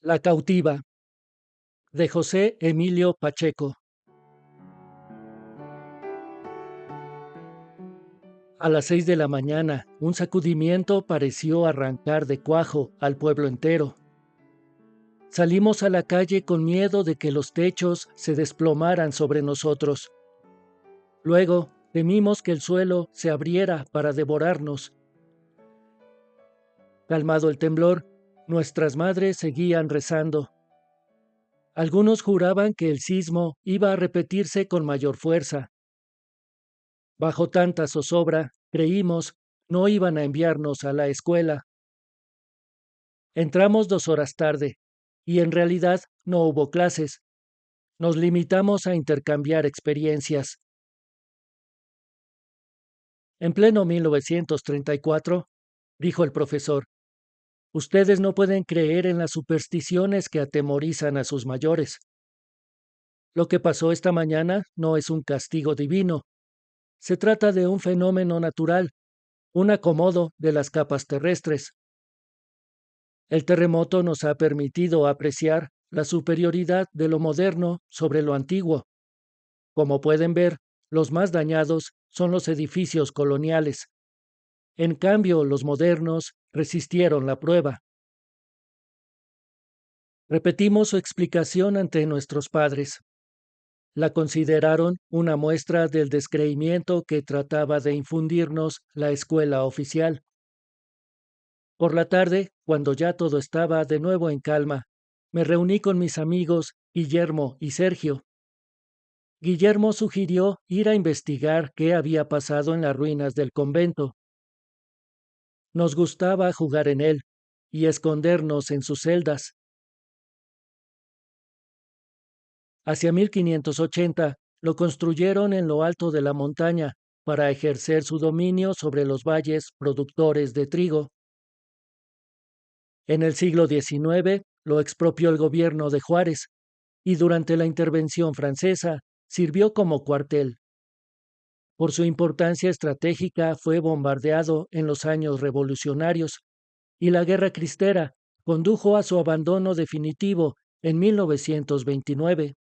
La cautiva, de José Emilio Pacheco. A las 6 de la mañana, un sacudimiento pareció arrancar de cuajo al pueblo entero. Salimos a la calle con miedo de que los techos se desplomaran sobre nosotros. Luego, temimos que el suelo se abriera para devorarnos. Calmado el temblor, nuestras madres seguían rezando. Algunos juraban que el sismo iba a repetirse con mayor fuerza. Bajo tanta zozobra, creímos no iban a enviarnos a la escuela. Entramos 2 horas tarde, y en realidad no hubo clases. Nos limitamos a intercambiar experiencias. En pleno 1934, dijo el profesor, ustedes no pueden creer en las supersticiones que atemorizan a sus mayores. Lo que pasó esta mañana no es un castigo divino. Se trata de un fenómeno natural, un acomodo de las capas terrestres. El terremoto nos ha permitido apreciar la superioridad de lo moderno sobre lo antiguo. Como pueden ver, los más dañados son los edificios coloniales. En cambio, los modernos resistieron la prueba. Repetimos su explicación ante nuestros padres. La consideraron una muestra del descreimiento que trataba de infundirnos la escuela oficial. Por la tarde, cuando ya todo estaba de nuevo en calma, me reuní con mis amigos Guillermo y Sergio. Guillermo sugirió ir a investigar qué había pasado en las ruinas del convento. Nos gustaba jugar en él y escondernos en sus celdas. Hacia 1580 lo construyeron en lo alto de la montaña para ejercer su dominio sobre los valles productores de trigo. En el siglo XIX lo expropió el gobierno de Juárez y durante la intervención francesa sirvió como cuartel. Por su importancia estratégica fue bombardeado en los años revolucionarios y la Guerra Cristera condujo a su abandono definitivo en 1929.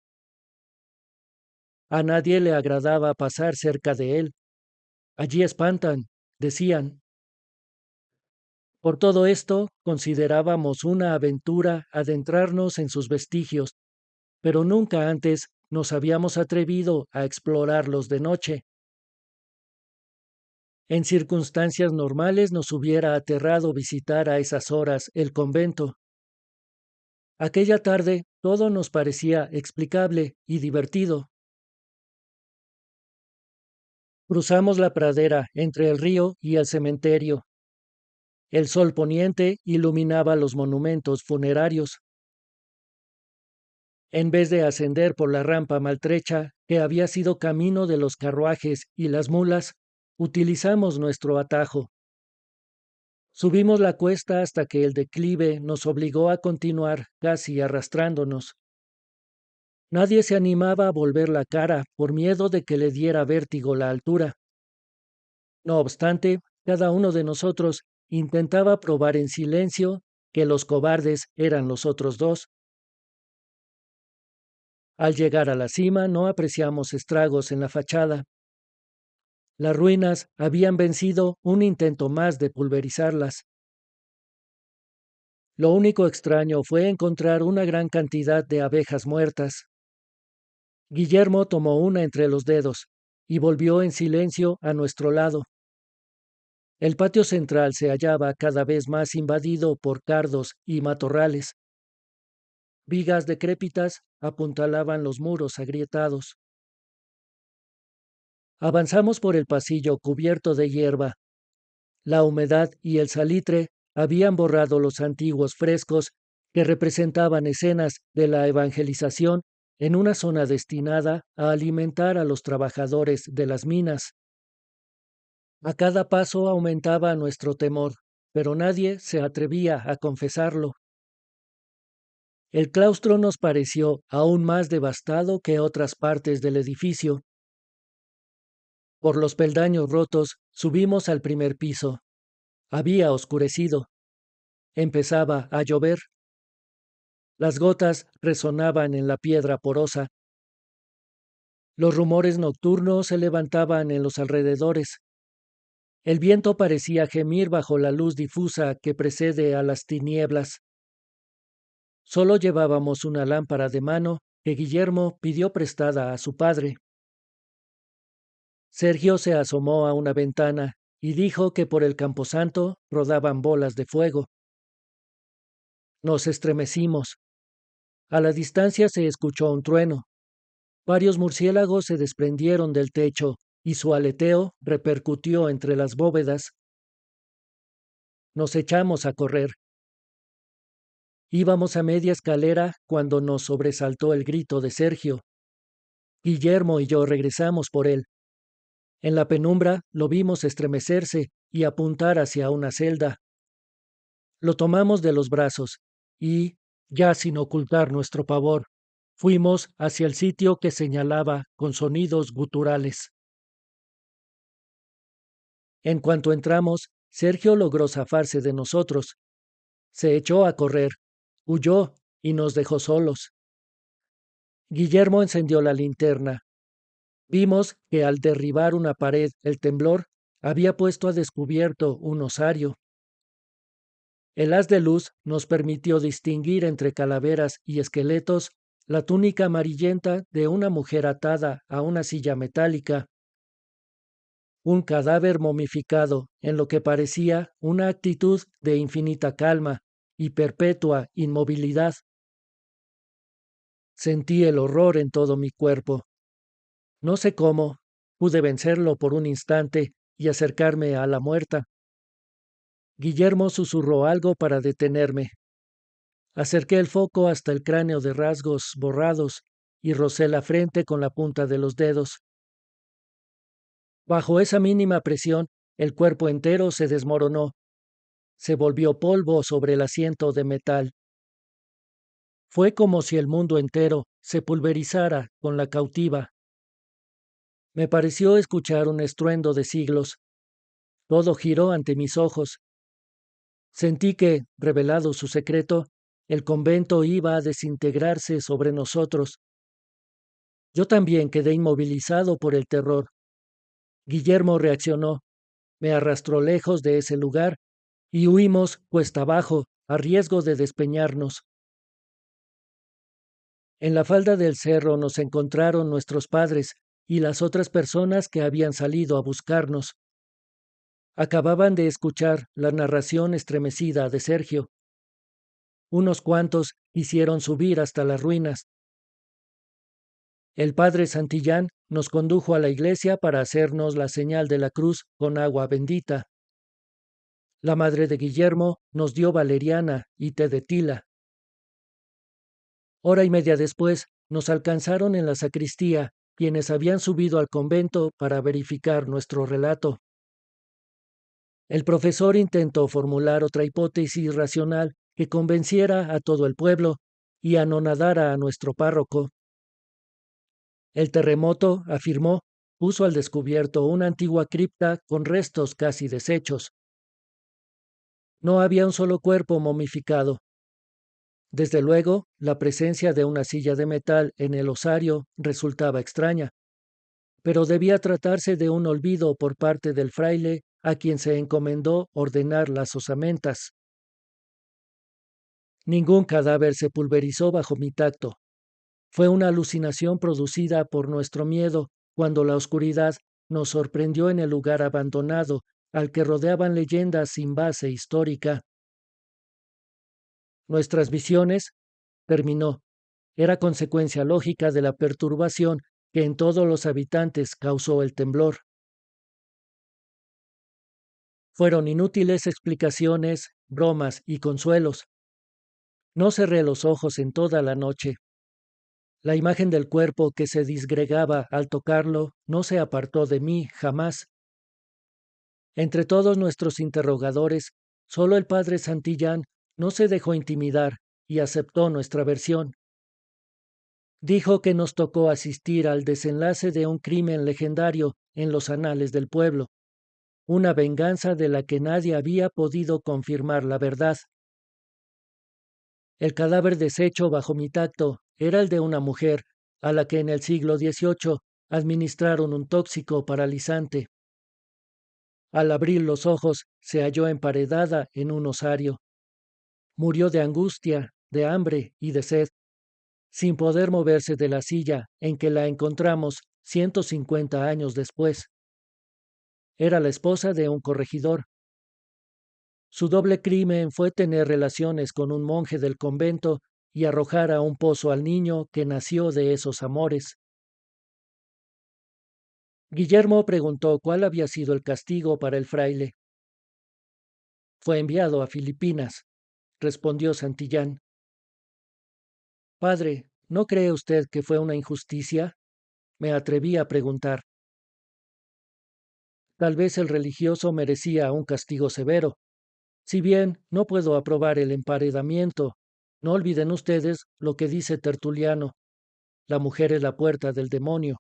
A nadie le agradaba pasar cerca de él. Allí espantan, decían. Por todo esto, considerábamos una aventura adentrarnos en sus vestigios, pero nunca antes nos habíamos atrevido a explorarlos de noche. En circunstancias normales nos hubiera aterrado visitar a esas horas el convento. Aquella tarde todo nos parecía explicable y divertido. Cruzamos la pradera entre el río y el cementerio. El sol poniente iluminaba los monumentos funerarios. En vez de ascender por la rampa maltrecha que había sido camino de los carruajes y las mulas, utilizamos nuestro atajo. Subimos la cuesta hasta que el declive nos obligó a continuar casi arrastrándonos. Nadie se animaba a volver la cara por miedo de que le diera vértigo la altura. No obstante, cada uno de nosotros intentaba probar en silencio que los cobardes eran los otros dos. Al llegar a la cima no apreciamos estragos en la fachada. Las ruinas habían vencido un intento más de pulverizarlas. Lo único extraño fue encontrar una gran cantidad de abejas muertas. Guillermo tomó una entre los dedos y volvió en silencio a nuestro lado. El patio central se hallaba cada vez más invadido por cardos y matorrales. Vigas decrépitas apuntalaban los muros agrietados. Avanzamos por el pasillo cubierto de hierba. La humedad y el salitre habían borrado los antiguos frescos que representaban escenas de la evangelización en una zona destinada a alimentar a los trabajadores de las minas. A cada paso aumentaba nuestro temor, pero nadie se atrevía a confesarlo. El claustro nos pareció aún más devastado que otras partes del edificio. Por los peldaños rotos subimos al primer piso. Había oscurecido. Empezaba a llover. Las gotas resonaban en la piedra porosa. Los rumores nocturnos se levantaban en los alrededores. El viento parecía gemir bajo la luz difusa que precede a las tinieblas. Solo llevábamos una lámpara de mano que Guillermo pidió prestada a su padre. Sergio se asomó a una ventana y dijo que por el camposanto rodaban bolas de fuego. Nos estremecimos. A la distancia se escuchó un trueno. Varios murciélagos se desprendieron del techo y su aleteo repercutió entre las bóvedas. Nos echamos a correr. Íbamos a media escalera cuando nos sobresaltó el grito de Sergio. Guillermo y yo regresamos por él. En la penumbra lo vimos estremecerse y apuntar hacia una celda. Lo tomamos de los brazos y, ya sin ocultar nuestro pavor, fuimos hacia el sitio que señalaba con sonidos guturales. En cuanto entramos, Sergio logró zafarse de nosotros. Se echó a correr, huyó y nos dejó solos. Guillermo encendió la linterna. Vimos que al derribar una pared el temblor había puesto a descubierto un osario. El haz de luz nos permitió distinguir entre calaveras y esqueletos la túnica amarillenta de una mujer atada a una silla metálica, un cadáver momificado en lo que parecía una actitud de infinita calma y perpetua inmovilidad. Sentí el horror en todo mi cuerpo. No sé cómo, pude vencerlo por un instante y acercarme a la muerta. Guillermo susurró algo para detenerme. Acerqué el foco hasta el cráneo de rasgos borrados y rocé la frente con la punta de los dedos. Bajo esa mínima presión, el cuerpo entero se desmoronó. Se volvió polvo sobre el asiento de metal. Fue como si el mundo entero se pulverizara con la cautiva. Me pareció escuchar un estruendo de siglos. Todo giró ante mis ojos. Sentí que, revelado su secreto, el convento iba a desintegrarse sobre nosotros. Yo también quedé inmovilizado por el terror. Guillermo reaccionó, me arrastró lejos de ese lugar y huimos cuesta abajo, a riesgo de despeñarnos. En la falda del cerro nos encontraron nuestros padres y las otras personas que habían salido a buscarnos. Acababan de escuchar la narración estremecida de Sergio. Unos cuantos quisieron subir hasta las ruinas. El padre Santillán nos condujo a la iglesia para hacernos la señal de la cruz con agua bendita. La madre de Guillermo nos dio valeriana y té de tila. Hora y media después, nos alcanzaron en la sacristía quienes habían subido al convento para verificar nuestro relato. El profesor intentó formular otra hipótesis racional que convenciera a todo el pueblo y anonadara a nuestro párroco. El terremoto, afirmó, puso al descubierto una antigua cripta con restos casi deshechos. No había un solo cuerpo momificado. Desde luego, la presencia de una silla de metal en el osario resultaba extraña, pero debía tratarse de un olvido por parte del fraile a quien se encomendó ordenar las osamentas. Ningún cadáver se pulverizó bajo mi tacto. Fue una alucinación producida por nuestro miedo cuando la oscuridad nos sorprendió en el lugar abandonado al que rodeaban leyendas sin base histórica. Nuestras visiones, terminó, era consecuencia lógica de la perturbación que en todos los habitantes causó el temblor. Fueron inútiles explicaciones, bromas y consuelos. No cerré los ojos en toda la noche. La imagen del cuerpo que se disgregaba al tocarlo no se apartó de mí jamás. Entre todos nuestros interrogadores, solo el padre Santillán no se dejó intimidar y aceptó nuestra versión. Dijo que nos tocó asistir al desenlace de un crimen legendario en los anales del pueblo, una venganza de la que nadie había podido confirmar la verdad. El cadáver deshecho bajo mi tacto era el de una mujer a la que en el siglo XVIII administraron un tóxico paralizante. Al abrir los ojos se halló emparedada en un osario. Murió de angustia, de hambre y de sed, sin poder moverse de la silla en que la encontramos 150 años después. Era la esposa de un corregidor. Su doble crimen fue tener relaciones con un monje del convento y arrojar a un pozo al niño que nació de esos amores. Guillermo preguntó cuál había sido el castigo para el fraile. Fue enviado a Filipinas, respondió Santillán. Padre, ¿no cree usted que fue una injusticia? Me atreví a preguntar. Tal vez el religioso merecía un castigo severo. Si bien no puedo aprobar el emparedamiento, no olviden ustedes lo que dice Tertuliano. La mujer es la puerta del demonio.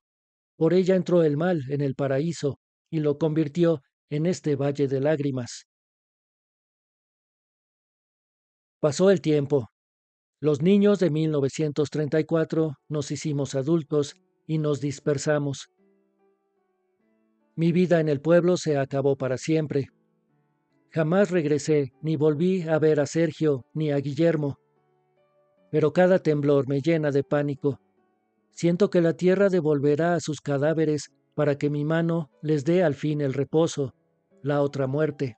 Por ella entró el mal en el paraíso y lo convirtió en este valle de lágrimas. Pasó el tiempo. Los niños de 1934 nos hicimos adultos y nos dispersamos. Mi vida en el pueblo se acabó para siempre. Jamás regresé ni volví a ver a Sergio ni a Guillermo. Pero cada temblor me llena de pánico. Siento que la tierra devolverá a sus cadáveres para que mi mano les dé al fin el reposo, la otra muerte.